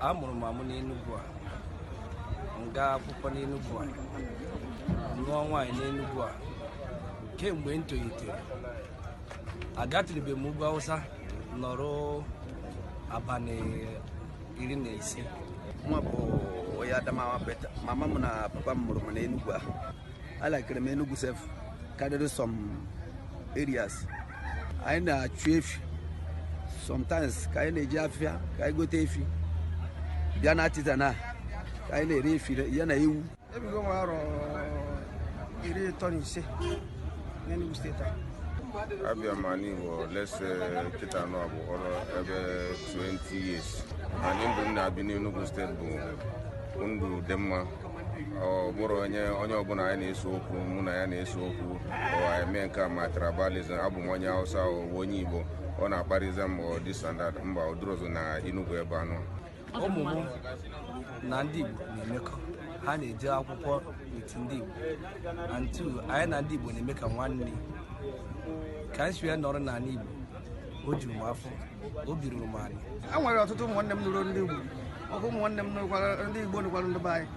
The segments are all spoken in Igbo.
amụrụ m amụ n'Enugu a nga akwụkwọ n'Enugu a nụọ nwaanyị n'Enugu a kemgbe m tolitere agatụrụbeghị m ugwu Hausa nọrọ abalị 15. Mwa bụ onye Adamawa beta mama m na papa m mụrụ m n'Enugu a alakịrị m Enugu sef karịrị some areas anyị na-achụ efi sometimes ka anyị na-eji afịa ka anyị gote efi bịa na artisanal ka anyị na-ere efi ya na ewu. Ebigo m arọ 35 n'Enugu steeti a. Abịa m n'Igbo lese kịta anọ bụ ọrụ ebe 20 years. Anyị ndụ m na-abị n'Enugu steeti bụ ndụ dị mma. Ọ bụrụ onye ọbụla anyị na-eso okwu mụ na ya na-eso okwu ọ eme nke a ma tribalism. Abụ m onye Hausa onye Igbo ọ na-akparịza m dị standard mba ọdụrọzụ na Enugu ebe anọ. Ụmụ m na ndị Igbo na-emekọ ha na-eje akwụkwọ n'eti ndị Igbo and two anyị na ndị Igbo na-eme ka nwanne ka anyị si ya nọrọ n'ala Igbo o juru m afọ o biruru m anyị. A nwere ọtụtụ ụmụ nwanne m nụrụ ndị Igbo ọkụ ụmụ nwanne m nụkwara ndị Igbo nụkwara ndị be anyị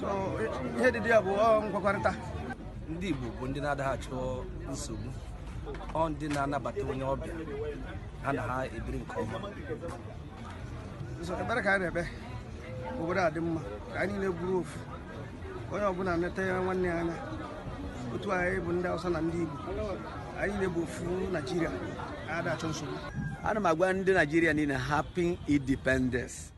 so ihe dị ya bụ nkwekọrịta. Ndị Igbo bụ ndị na-adaghị achọ nsogbu ọ ndị na-anabata onye ọbịa ha na ha ebiri nke ọma. So ebere ka anyị na-ekpe obodo a dị mma ka anyị niile bụrụ ofu onye ọbụla nleta ya nwanne ya anya otu anyị bụ ndị Hausa na ndị Igbo anyị niile bụ ofu Naịjirịa ada achọ nsogbu. Ana m agwa ndị Naịjirịa niile happy independence.